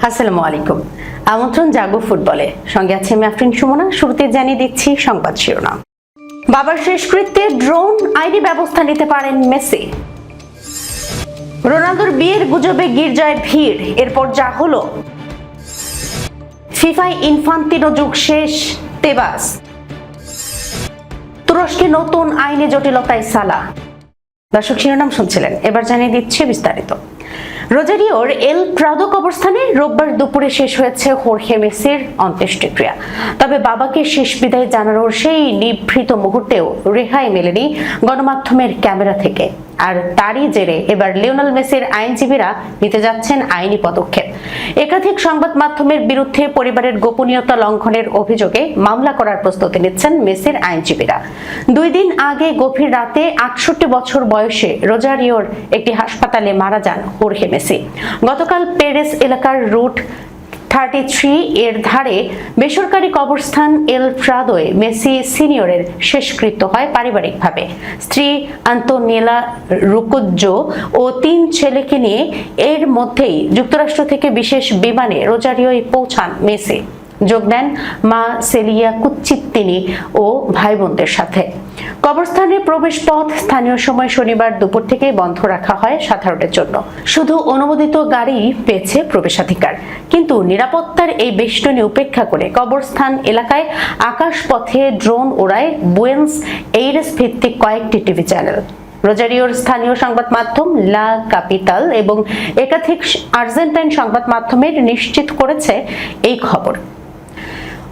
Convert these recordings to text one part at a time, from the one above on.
আসসালামু আলাইকুম। আমন্ত্রণ জাগো ফুটবলে, সঙ্গে আছে আমি আফরিন সুমনা। শুরুতে জানিয়ে দিচ্ছি সংবাদ শিরোনাম। বাবার শেষকৃত্যে ড্রোন আইনি ব্যবস্থা নিতে পারেন মেসি। রোনালদোর বিয়ের গুজবে গির্জায় ভিড়, এরপর যা হলো। ফিফায় ইনফান্তিনো যুগ শেষ, তেবাস। তুরস্কে নতুন আইনি জটিলতায় সালা। দর্শক শিরোনাম শুনছিলেন, এবার জানিয়ে দিচ্ছি বিস্তারিত। রোজারিওর এল প্রাদো কবরস্থানে রোববার দুপুরে শেষ হয়েছে হোর্হে মেসির অন্ত্যেষ্টিক্রিয়া। তবে বাবাকে শেষ বিদায় জানানোর সেই নিভৃত মুহূর্তেও রেহাই মেলেনি গণমাধ্যমের ক্যামেরা থেকে। আর তারই জেরে এবার লিওনেল মেসির আইনজীবীরা নিতে যাচ্ছেন আইনি পদক্ষেপ। একাধিক সংবাদ মাধ্যমের বিরুদ্ধে পরিবারের গোপনীয়তা লঙ্ঘনের অভিযোগে মামলা করার প্রস্তুতি নিচ্ছেন মেসির আইনজীবীরা। 2 দিন আগে গভীর রাতে 68 বছর বয়সে রোজারিওর একটি হাসপাতালে মারা যান হোর্হে মেসি। গতকাল পেরেস এলাকার রুট 33 এর ধারে বেসরকারি কবরস্থান এল প্রাদোয় মেসি সিনিয়রের শেষকৃত্য হয় পারিবারিকভাবে। স্ত্রী আন্তোনেলা রুকুজ্জো ও 3 ছেলেকে নিয়ে এর মধ্যেই যুক্তরাষ্ট্র থেকে বিশেষ বিমানে রোজারিওয় পৌঁছান মেসি। যোগ দেন মা সেলিয়া কুচ্চিত্তিনি ও ভাই বোনদের সাথে। কবরস্থানের প্রবেশ পথ স্থানীয় সময় শনিবার দুপুর থেকে বন্ধ রাখা হয় সাধারণের জন্য। শুধু অনুমোদিত গাড়ি পেয়েছে প্রবেশাধিকার। কিন্তু নিরাপত্তার এই বেষ্টনী উপেক্ষা করে কবরস্থান এলাকায় আকাশপথে ড্রোন ওড়ায় বুয়েন্স এইরেস ভিত্তিক কয়েকটি টিভি চ্যানেল। রোজারিওর স্থানীয় সংবাদ মাধ্যম লা ক্যাপিটাল এবং একাধিক আর্জেন্টাইন সংবাদ মাধ্যমের নিশ্চিত করেছে এই খবর।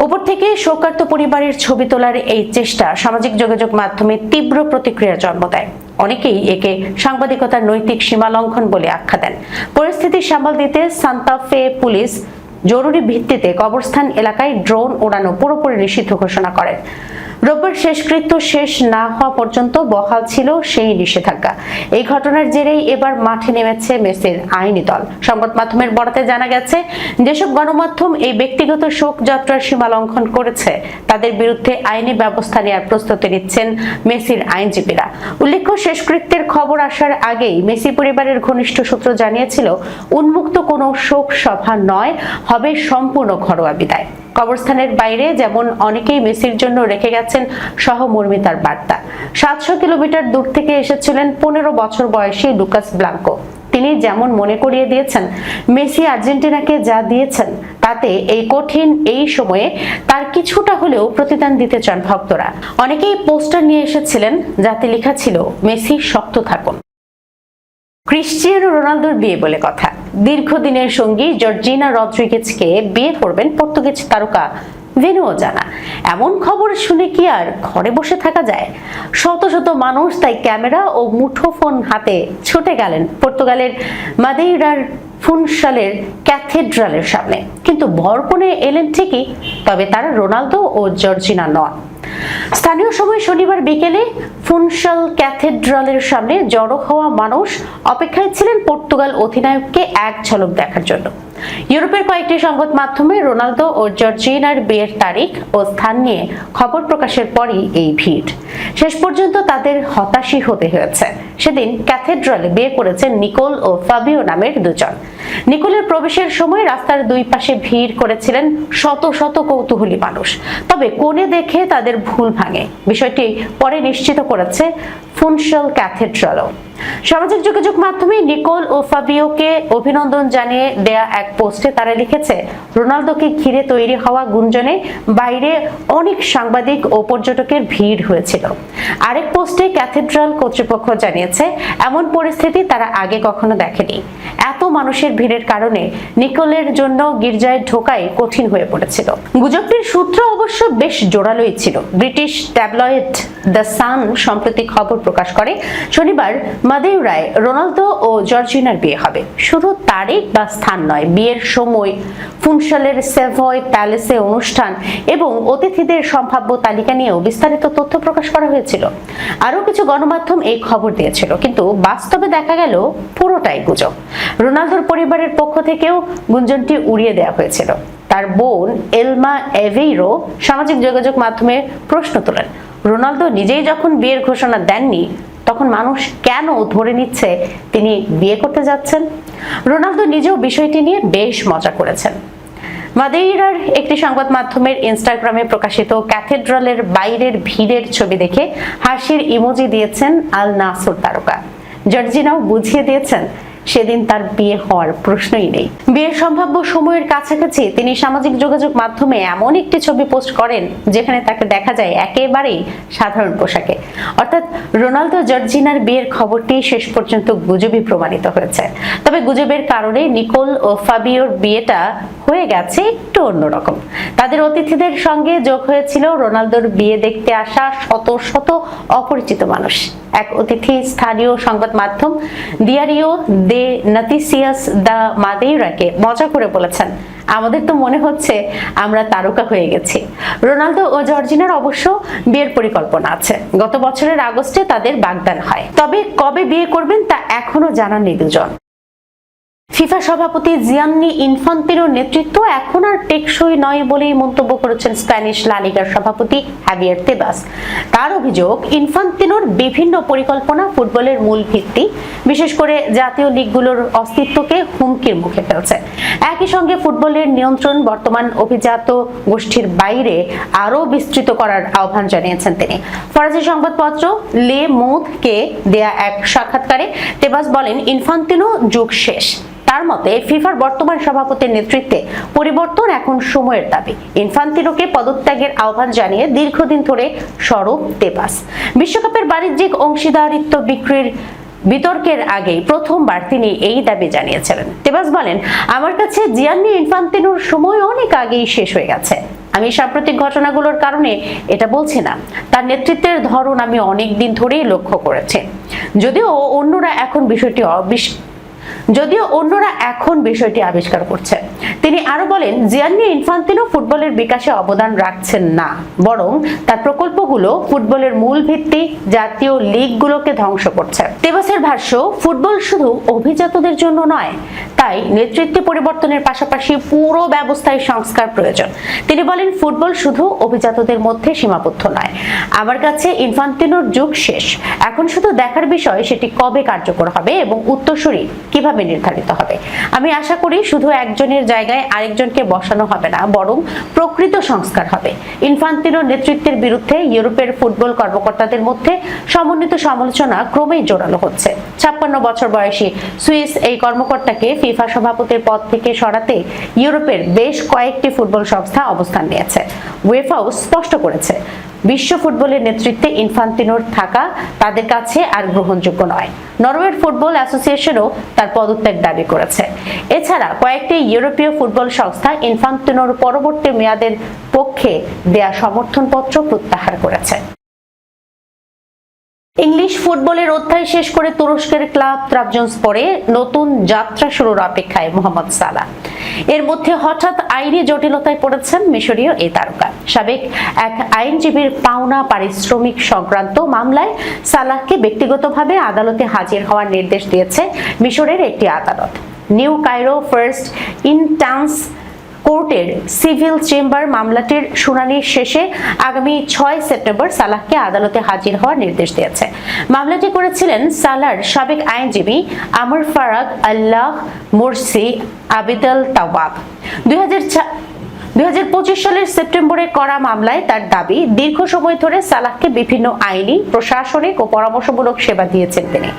উপর থেকে শোকার্ত পরিবারের ছবি তোলার এই চেষ্টা সামাজিক যোগাযোগ মাধ্যমে তীব্র প্রতিক্রিয়া জন্ম দেয়। অনেকেই একে সাংবাদিকতার নৈতিক সীমা লঙ্ঘন বলে আখ্যা দেন। পরিস্থিতি সামাল দিতে সান্তা ফে পুলিশ জরুরি ভিত্তিতে কবরস্থান এলাকায় ড্রোন ওড়ানো পুরোপুরি নিষিদ্ধ ঘোষণা করেন। রোববার শেষকৃত্য শেষ না হওয়া পর্যন্ত বহাল ছিল সেই নিষেধাজ্ঞা। এই ঘটনার জেরেই এবার মাঠে নেমেছে মেসির আইনি দল। সংবাদ মাধ্যমের বরাতে জানা গেছে, যেসব গণমাধ্যম এই ব্যক্তিগত শোক যাত্রার সীমা লঙ্ঘন করেছে তাদের বিরুদ্ধে আইনি ব্যবস্থা নেওয়ার প্রস্তুতি নিচ্ছেন মেসির আইনজীবীরা। উল্লেখ্য, শেষকৃত্যের খবর আসার আগেই মেসি পরিবারের ঘনিষ্ঠ সূত্র জানিয়েছিল, উন্মুক্ত কোনো শোক সভা নয়, হবে সম্পূর্ণ ঘরোয়া বিদায়। কবরস্থানের বাইরে যেমন অনেকেই মেসির জন্য রেখে গেছেন সহমর্মিতার বার্তা। 700 কিলোমিটার দূর থেকে এসেছিলেন 15 বছর বয়সী লুকাস ব্লাঙ্কো। তিনি যেমন মনে করিয়ে দিয়েছেন, মেসি আর্জেন্টিনাকে যা দিয়েছেন তাতে এই কঠিন এই সময়ে তার কিছুটা হলেও প্রতিদান দিতে চান ভক্তরা। অনেকেই পোস্টার নিয়ে এসেছিলেন যাতে লেখা ছিল, মেসি শক্ত থাকুন। ক্রিশ্চিয়ানো রোনালদোর বিয়ে বলে কথা। দীর্ঘদিনের সঙ্গী জর্জিনা রদ্রিগেজকে বিয়ে করবেন পর্তুগিজ তারকা ভেনুও জানা। এমন খবর শুনে কি আর ঘরে বসে থাকা যায়? শত শত মানুষ তাই ক্যামেরা ও মুঠোফোন হাতে ছুটে গেলেন পর্তুগালের মাদেইরার ফুনশালের ক্যাথেড্রালের সামনে। কিন্তু বরকনে এলেন ঠিকই, তবে তারা রোনালদো ও জর্জিনা নন। স্থানীয় সময় শনিবার বিকেলে ফুনশাল ক্যাথেড্রালের সামনে জড়ো হওয়া মানুষ অপেক্ষায় ছিলেন পর্তুগাল অধিনায়ককে এক ঝলক দেখার জন্য। ইউরোপের কয়েকটি সংবাদ মাধ্যমে রোনালদো ও জর্জিনার বিয়ের তারিখ ও স্থান নিয়ে খবর প্রকাশের পরই এই ভিড়। শেষ পর্যন্ত তাদের হতাশই হতে হয়েছে। সেদিন ক্যাথেড্রালে বিয়ে করেছেন নিকোল ও ফাবিও নামের দুজন। নিকোলের প্রবেশের সময় রাস্তার দুই পাশে ভিড় করেছিলেন শত শত কৌতূহলী মানুষ। তবে কোণে দেখে তাদের ভুল ভাঙে, বিষয়টি পরে নিশ্চিত করেছে ফুনশাল ক্যাথেড্রালও। সামাজিক যোগাযোগ মাধ্যমে নিকোল ও ফাবিওকে অভিনন্দন জানিয়ে দেয়া এক পোস্টে তারা লিখেছে, রোনালদোকে ঘিরে তৈরি হওয়া গুঞ্জনে বাইরে অনেক সাংবাদিক ও পর্যটকের ভিড় হয়েছিল। আরেক পোস্টে ক্যাথেড্রাল কর্তৃপক্ষ জানিয়েছে, এমন পরিস্থিতি তারা আগে কখনো দেখেনি। এত মানুষের ভিড়ের কারণে নিকোলের জন্য গির্জায় ঢোকাই কঠিন হয়ে পড়েছিল। গুজবটির সূত্র অবশ্য বেশ জোরালোই ছিল। ব্রিটিশ ট্যাবলয়েড দ্য সান সম্প্রতি খবর প্রকাশ করে, শনিবার মাদেইরায় রোনালদো ও জর্জিনার বিয়ে হবে। শুধু তারিখ বা স্থান নয়, বিয়ের সময়, ফুনশালের সেভয় প্যালেসে অনুষ্ঠান এবং অতিথিদের সম্ভাব্য তালিকা নিয়েও বিস্তারিত তথ্য প্রকাশ করা হয়েছিল। আরও কিছু গণমাধ্যম এই খবর দিয়েছিল, কিন্তু বাস্তবে দেখা গেল পুরোটাই গুজব। রোনালদোর পরিবারের পক্ষ থেকেও গুঞ্জনটি উড়িয়ে দেওয়া হয়েছিল। তার বোন এলমা এভেইরো সামাজিক যোগাযোগ মাধ্যমে প্রশ্ন তোলেন, রোনালদো নিজেই যখন বিয়ের ঘোষণা দেননি তখন মানুষ কেন ধরে নিচ্ছে তিনি বিয়ে করতে যাচ্ছেন? রোনালদো নিজেও বিষয়টি নিয়ে বেশ মজা করেছেন। মাদেইরার একটি সংবাদ মাধ্যমের ইনস্টাগ্রামে প্রকাশিত ক্যাথেড্রালের বাইরের ভিড়ের ছবি দেখে হাসির ইমোজি দিয়েছেন আল নাসর তারকা। জর্জিনাও বুঝিয়ে দিয়েছেন সেদিন তার বিয়ে হওয়ার প্রশ্নই নেই। বিয়ের সম্ভাব্য সময়ের কাছাকাছি তিনি সামাজিক যোগাযোগ মাধ্যমে এমন একটি ছবি পোস্ট করেন যেখানে তাকে দেখা যায় একেবারেই সাধারণ পোশাকে। অর্থাৎ রোনালদো জর্জিনার বিয়ের খবরটি শেষ পর্যন্ত গুজবই প্রমাণিত হয়েছে। তবে গুজবের কারণে নিকোল ও ফাবিওর বিয়েটা হয়ে গেছে একটু অন্যরকম। তাদের অতিথিদের সঙ্গে যোগ হয়েছিল রোনালদোর বিয়ে দেখতে আসা শত শত অপরিচিত মানুষ। এক অতিথি স্থানীয় সংবাদ মাধ্যম দিয়ারিও দে নতিসিয়াস দা মাদেইরাকে মজা করে বলেছেন, আমাদের তো মনে হচ্ছে আমরা তারকা হয়ে গেছি। রোনালদো ও জর্জিনার অবশ্য বিয়ের পরিকল্পনা আছে। গত বছরের আগস্টে তাদের বাগদান হয়, তবে কবে বিয়ে করবেন তা এখনো জানাননি দুজন। ফিফা সভাপতি জিয়ান্নি ইনফান্তিনোর নেতৃত্ব এখন আর টেকসই নয় বলেই মন্তব্য করেছেন স্প্যানিশ লা লিগার সভাপতি হাভিয়ের তেবাস। তার অভিযোগ, ইনফান্তিনোর বিভিন্ন পরিকল্পনা ফুটবলের মূল ভিত্তি, বিশেষ করে জাতীয় লিগগুলোর অস্তিত্বকে হুমকির মুখে ফেলছে। একই সঙ্গে ফুটবলের নিয়ন্ত্রণ বর্তমান অভিজাত গোষ্ঠীর বাইরে আরও বিস্তৃত করার আহ্বান জানিয়েছেন তিনি। ফরাসি সংবাদপত্র লে মুদকে দেয়া এক সাক্ষাৎকারে তেবাস বলেন, ইনফান্তিনো যুগ শেষ। তার মতে ফিফার বর্তমান সভাপতির নেতৃত্বে পরিবর্তন এখন সময়ের দাবি। ইনফান্তিনোকে পদত্যাগের আহ্বান জানিয়ে দীর্ঘদিন ধরে সরব তেবাস। বিশ্বকাপের বাণিজ্যিক অংশীদারিত্ব বিক্রির বিতর্কের আগে প্রথমবার তিনি এই দাবি জানিয়েছিলেন। তেবাস বলেন, আমার কাছে জিয়ান্নি ইনফান্তিনোর সময় অনেক আগেই শেষ হয়ে গেছে। আমি সাম্প্রতিক ঘটনাগুলোর কারণে এটা বলছি না। তার নেতৃত্বের ধরন আমি অনেক দিন ধরেই লক্ষ্য করেছি। যদিও অন্যরা এখন বিষয়টি আবিষ্কার করছে। তিনি আরো বলেন, জিয়ান্নি ইনফান্তিনো ফুটবলের বিকাশে অবদান রাখছেন না, বরং তার প্রকল্পগুলো ফুটবলের মূল ভিত্তি জাতীয় লিগগুলোকে ধ্বংস করছে। তেবাসের ভাষ্য, ফুটবল শুধু অভিজাতদের জন্য নয়, তাই নেতৃত্বে পরিবর্তনের পাশাপাশি পুরো ব্যবস্থায় সংস্কার প্রয়োজন। তিনি বলেন, ফুটবল শুধু অভিজাতদের মধ্যে সীমাবদ্ধ নয়। আমার কাছে ইনফান্তিনোর যুগ শেষ। এখন শুধু দেখার বিষয় সেটি কবে কার্যকর হবে এবং উত্তরসূরি কিভাবে নির্ধারিত হবে। আমি আশা করি শুধু একজনের জায়গায় আরেকজনকে বসানো হবে না, বরং প্রকৃত সংস্কার হবে। ইনফান্তিনোর নেতৃত্বের বিরুদ্ধে ইউরোপের ফুটবল কর্মকর্তাদের মধ্যে সমন্বিত সমালোচনা ক্রমেই জোরালো হচ্ছে। 56 বছর বয়সী সুইস এই কর্মকর্তাকে ফিফা সভাপতির পদ থেকে সরাতে ইউরোপের বেশ কয়েকটি ফুটবল সংস্থা অবস্থান নিয়েছে। উয়েফাও স্পষ্ট করেছে, বিশ্ব ফুটবলের নেতৃত্বে ইনফান্তিনোর থাকা তাদের কাছে আর গ্রহণযোগ্য নয়। নরওয়ের ফুটবল অ্যাসোসিয়েশনও তার পদত্যাগ দাবি করেছে। এছাড়া কয়েকটি ইউরোপীয় ফুটবল সংস্থা ইনফান্তিনোর পরবর্তী মেয়াদের পক্ষে দেয়া সমর্থনপত্র প্রত্যাহার করেছে। ইংলিশ ফুটবলের অধ্যায় শেষ করে তুরস্কের ক্লাব ত্রাবজনস্পরে নতুন যাত্রা শুরুর অপেক্ষায় মোহাম্মদ সালাহ। এর মধ্যে হঠাৎ আইনি জটিলতায় পড়েছেন মিশরীয় এই তারকা। সাবেক এক আইনজীবীর পাওনা পারিশ্রমিক সংক্রান্ত মামলায় সালাহকে ব্যক্তিগতভাবে আদালতে হাজির হওয়ার নির্দেশ দিয়েছে মিশরের একটি আদালত। নিউ কায়রো ফার্স্ট ইনস্ট্যান্স কোর্টের সিভিল চেম্বার মামলাটির শুনানি শেষে আগামী 6 সেপ্টেম্বর সালাহকে আদালতে হাজির হওয়ার নির্দেশ দিয়েছে। মামলাটি করেছিলেন সালাহর সাবেক আইনজীবী আমর ফারাদ আল্লাহ মোরসি আবিদাল তাওয়াব। 2025 সালের সেপ্টেম্বরে করা মামলায় তার দাবি, দীর্ঘ সময় ধরে সালাহকে বিভিন্ন আইনি, প্রশাসনিক ও পরামর্শমূলক সেবা দিয়েছেন তিনি।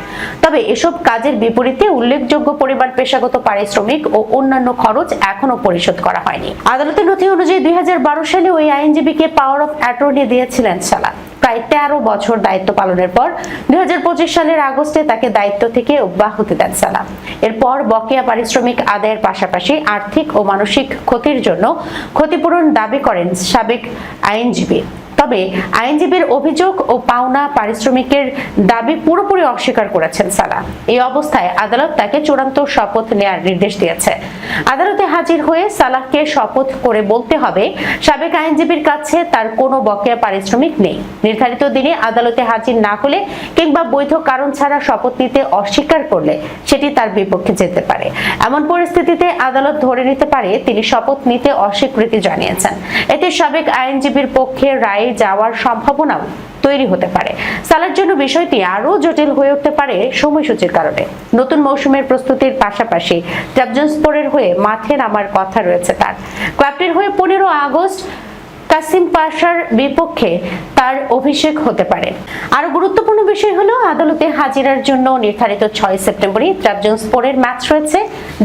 তবে এসব কাজের বিপরীতে উল্লেখযোগ্য পরিবার পেশাগত পারিশ্রমিক ও অন্যান্য খরচ এখনো পরিশোধ করা হয়নি। আদালতের নথি অনুযায়ী 2012 সালে ওই আইনজীবীকে পাওয়ার অফ অ্যাটর্নি দিয়েছিলেন সালাহ। প্রায় 13 বছর দায়িত্ব পালনের পর 2025 সালের আগস্টে তাকে দায়িত্ব থেকে অব্যাহতি দেন সালাহ। এরপর বকেয়া পারিশ্রমিক আদায়ের পাশাপাশি আর্থিক ও মানসিক ক্ষতির জন্য ক্ষতিপূরণ দাবি করেন সাবেক আইনজীবী। তবে আইনজীবীর অভিযোগ ও পাওনা পারিশ্রমিকের দাবি পুরোপুরি অস্বীকার করেছেন সালাহ। এই অবস্থায় আদালত তাকে চূড়ান্ত শপথ নেয়ার নির্দেশ দিয়েছে। আদালতে হাজির হয়ে সালাহকে শপথ করে বলতে হবে সাবেক আইনজীবীর কাছে তার কোনো বকেয়া পারিশ্রমিক নেই। নির্ধারিত দিনে আদালতে হাজির না হলে কিংবা বৈধ কারণ ছাড়া শপথ নিতে অস্বীকার করলে সেটি তার বিপক্ষে যেতে পারে। এমন পরিস্থিতিতে আদালত ধরে নিতে পারে তিনি শপথ নিতে অস্বীকৃতি জানিয়েছেন। এতে সাবেক আইনজীবীর পক্ষে রায়ে যাওয়ার সম্ভাবনাও তৈরি হতে পারে। সালার জন্য বিষয়টি আরও জটিল হয়ে উঠতে পারে সময়সূচির কারণে। নতুন মৌসুমের প্রস্তুতির পাশাপাশি ট্রাবজনস্পরের হয়ে মাঠে নামার কথা রয়েছে তার। ক্লাবটির হয়ে 15 আগস্ট কাসিম পাশার বিপক্ষে তার অভিষেক হতে পারে। আরো গুরুত্বপূর্ণ বিষয় হলো আদালতে হাজিরার জন্য নির্ধারিত 6 সেপ্টেম্বরই ট্রাবজনস্পরের ম্যাচ রয়েছে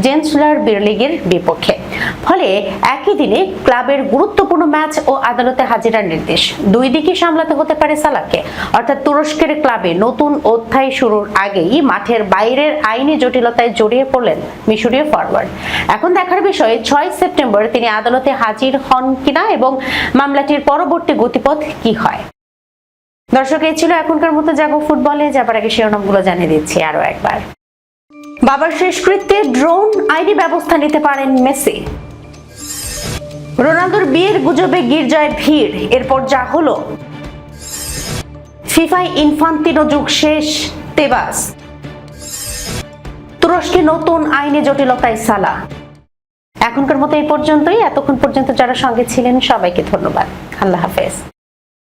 জেন্সলার বিরলিগের বিপক্ষে। ফলে একই দিনে ক্লাবের গুরুত্বপূর্ণ ম্যাচ ও আদালতে হাজিরার নির্দেশ দুই দিকই সামলাতে হতে পারে সালাহকে। অর্থাৎ তুরস্কের ক্লাবে নতুন অধ্যায় শুরুর আগেই মাঠের বাইরের আইনি জটিলতায় জড়িয়ে পড়লেন মিশরীয় ফরওয়ার্ড। এখন দেখার বিষয় 6 সেপ্টেম্বর তিনি আদালতে হাজির হন কিনা এবং মামলাটির পরবর্তী গতিপথ কি হয়। দর্শক, এই ছিল এখনকার মতো জাগো ফুটবলে। যাবার আগে শিরোনামগুলো জানিয়ে দিচ্ছি আরো একবার। বাবার শেষকৃত্যে ড্রোন আইনি ব্যবস্থা নিতে পারেন মেসি। রোনালদোর বিয়ের গুজবে গির্জায় ভিড়, এরপর যা হলো। ফিফায় ইনফান্তিনো যুগ শেষ, তেবাস। তুরস্কে নতুন আইনি জটিলতায় সালাহ। এখনকার মতো এই পর্যন্তই। এতক্ষণ পর্যন্ত যারা সঙ্গে ছিলেন সবাইকে ধন্যবাদ। আল্লাহ হাফেজ।